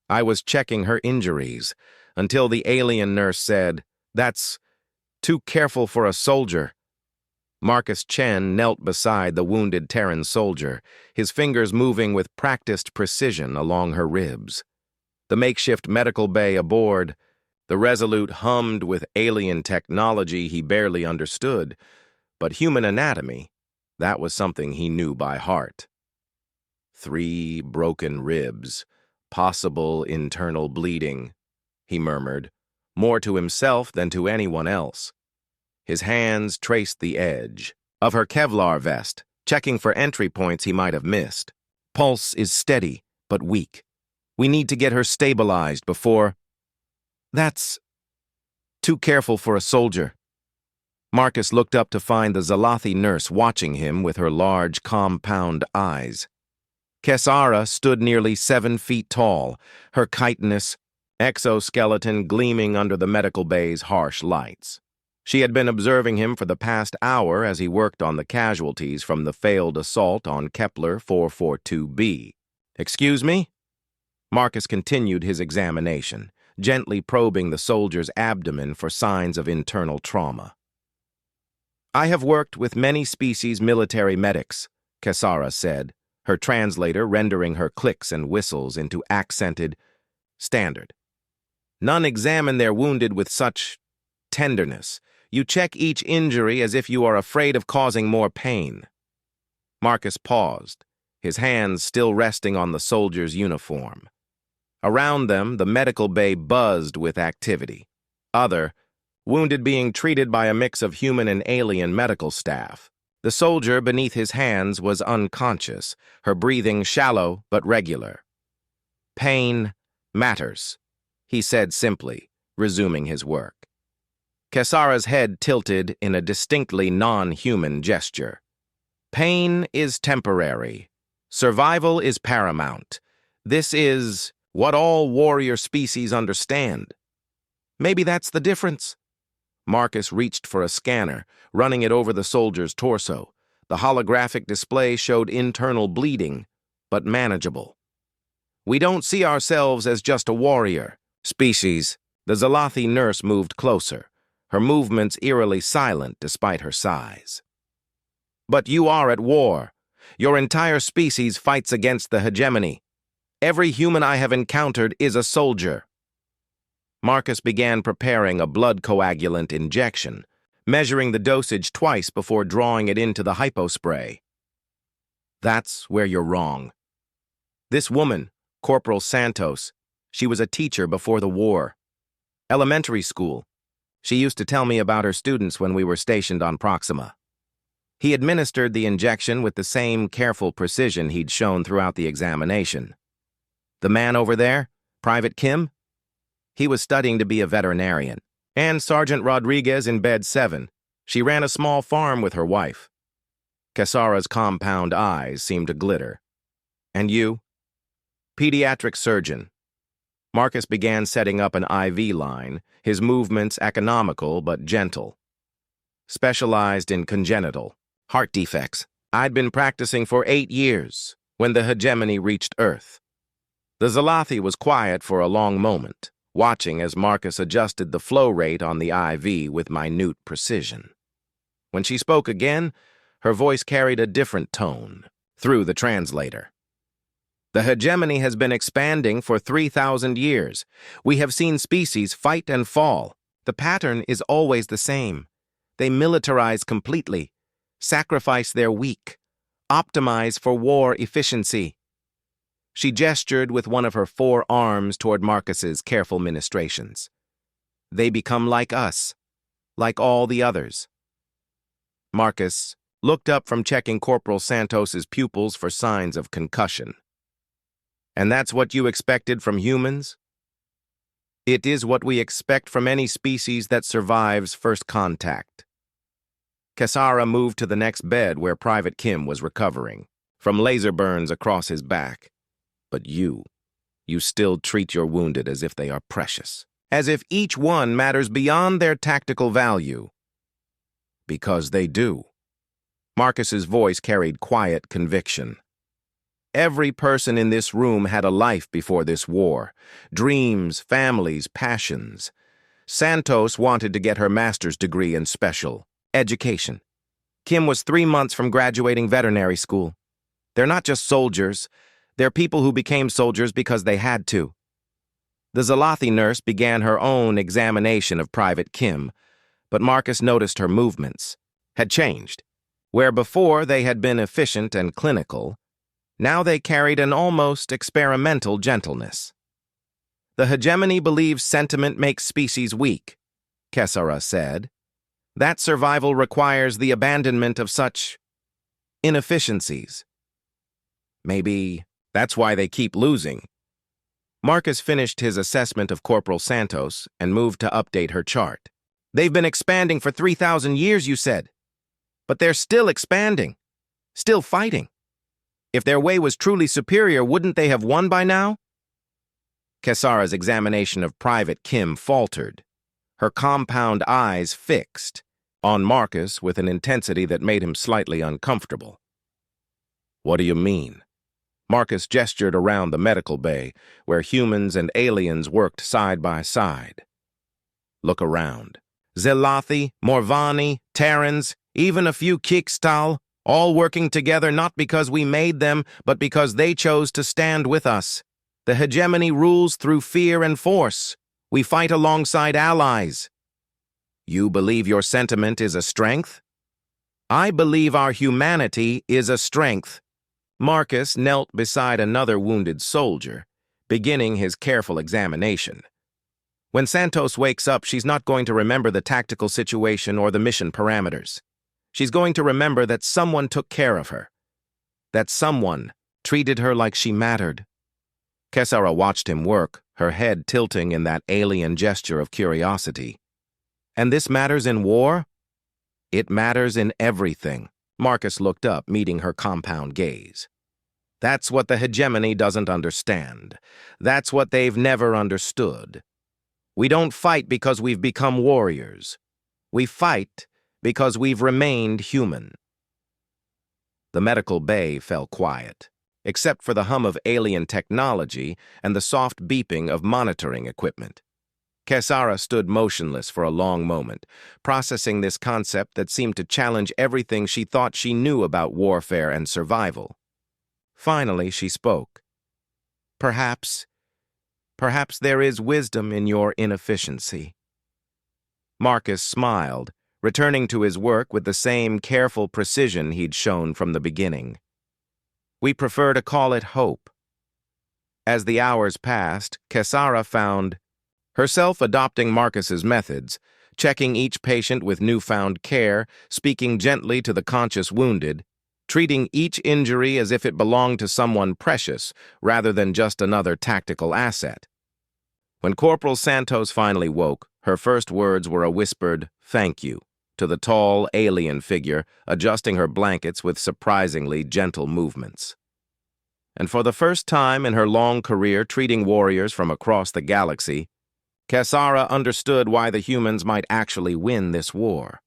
I was checking her injuries, until the alien nurse said, "That's too careful for a soldier." Marcus Chen knelt beside the wounded Terran soldier, his fingers moving with practiced precision along her ribs. The makeshift medical bay aboard, the Resolute hummed with alien technology he barely understood, but human anatomy, that was something he knew by heart. 3 broken ribs, possible internal bleeding, he murmured, more to himself than to anyone else. His hands traced the edge of her Kevlar vest, checking for entry points he might have missed. Pulse is steady, but weak. We need to get her stabilized before... That's too careful for a soldier. Marcus looked up to find the Zalathi nurse watching him with her large, compound eyes. Kesara stood nearly 7 feet tall, her chitinous exoskeleton gleaming under the medical bay's harsh lights. She had been observing him for the past hour as he worked on the casualties from the failed assault on Kepler 442b. "Excuse me?" Marcus continued his examination, gently probing the soldier's abdomen for signs of internal trauma. "I have worked with many species military medics," Kesara said, her translator rendering her clicks and whistles into accented standard. "None examine their wounded with such tenderness. You check each injury as if you are afraid of causing more pain." Marcus paused, his hands still resting on the soldier's uniform. Around them, the medical bay buzzed with activity. Other, wounded being treated by a mix of human and alien medical staff. The soldier beneath his hands was unconscious, her breathing shallow but regular. "Pain matters," he said simply, resuming his work. Kesara's head tilted in a distinctly non-human gesture. "Pain is temporary. Survival is paramount. This is what all warrior species understand." "Maybe that's the difference." Marcus reached for a scanner, running it over the soldier's torso. The holographic display showed internal bleeding, but manageable. "We don't see ourselves as just a warrior species." The Zalathi nurse moved closer, her movements eerily silent despite her size. "But you are at war. Your entire species fights against the hegemony. Every human I have encountered is a soldier." Marcus began preparing a blood coagulant injection, measuring the dosage twice before drawing it into the hypospray. "That's where you're wrong. This woman, Corporal Santos, she was a teacher before the war. Elementary school. She used to tell me about her students when we were stationed on Proxima." He administered the injection with the same careful precision he'd shown throughout the examination. "The man over there, Private Kim? He was studying to be a veterinarian. And Sergeant Rodriguez in bed 7. She ran a small farm with her wife." Kesara's compound eyes seemed to glitter. "And you?" "Pediatric surgeon." Marcus began setting up an IV line, his movements economical but gentle. "Specialized in congenital heart defects. I'd been practicing for 8 years when the hegemony reached Earth." The Zalathi was quiet for a long moment, watching as Marcus adjusted the flow rate on the IV with minute precision. When she spoke again, her voice carried a different tone, through the translator. "The hegemony has been expanding for 3,000 years. We have seen species fight and fall. The pattern is always the same. They militarize completely, sacrifice their weak, optimize for war efficiency." She gestured with one of her 4 arms toward Marcus's careful ministrations. "They become like us, like all the others." Marcus looked up from checking Corporal Santos's pupils for signs of concussion. "And that's what you expected from humans?" "It is what we expect from any species that survives first contact." Kesara moved to the next bed where Private Kim was recovering, from laser burns across his back. "But you still treat your wounded as if they are precious, as if each one matters beyond their tactical value." "Because they do." Marcus's voice carried quiet conviction. Every person in this room had a life before this war. Dreams, families, passions. Santos wanted to get her master's degree in special education. Kim was 3 months from graduating veterinary school. They're not just soldiers. They're people who became soldiers because they had to. The Zalathi nurse began her own examination of Private Kim, but Marcus noticed her movements had changed. Where before they had been efficient and clinical, now they carried an almost experimental gentleness. The hegemony believes sentiment makes species weak, Kesara said. That survival requires the abandonment of such inefficiencies. Maybe that's why they keep losing. Marcus finished his assessment of Corporal Santos and moved to update her chart. They've been expanding for 3,000 years, you said. But they're still expanding, still fighting. If their way was truly superior, wouldn't they have won by now? Kesara's examination of Private Kim faltered, her compound eyes fixed on Marcus with an intensity that made him slightly uncomfortable. What do you mean? Marcus gestured around the medical bay, where humans and aliens worked side by side. Look around. Zelathi, Morvani, Terrans, even a few Kikstal, all working together not because we made them, but because they chose to stand with us. The hegemony rules through fear and force. We fight alongside allies. You believe your sentiment is a strength? I believe our humanity is a strength. Marcus knelt beside another wounded soldier, beginning his careful examination. When Santos wakes up, she's not going to remember the tactical situation or the mission parameters. She's going to remember that someone took care of her, that someone treated her like she mattered. Kesara watched him work, her head tilting in that alien gesture of curiosity. And this matters in war? It matters in everything. Marcus looked up, meeting her compound gaze. That's what the hegemony doesn't understand. That's what they've never understood. We don't fight because we've become warriors. We fight because we've remained human. The medical bay fell quiet, except for the hum of alien technology and the soft beeping of monitoring equipment. Kesara stood motionless for a long moment, processing this concept that seemed to challenge everything she thought she knew about warfare and survival. Finally, she spoke. Perhaps there is wisdom in your inefficiency. Marcus smiled, returning to his work with the same careful precision he'd shown from the beginning. We prefer to call it hope. As the hours passed, Kesara found herself adopting Marcus's methods, checking each patient with newfound care, speaking gently to the conscious wounded, treating each injury as if it belonged to someone precious rather than just another tactical asset. When Corporal Santos finally woke, her first words were a whispered, "Thank you," to the tall, alien figure, adjusting her blankets with surprisingly gentle movements. And for the first time in her long career treating warriors from across the galaxy, Kesara understood why the humans might actually win this war.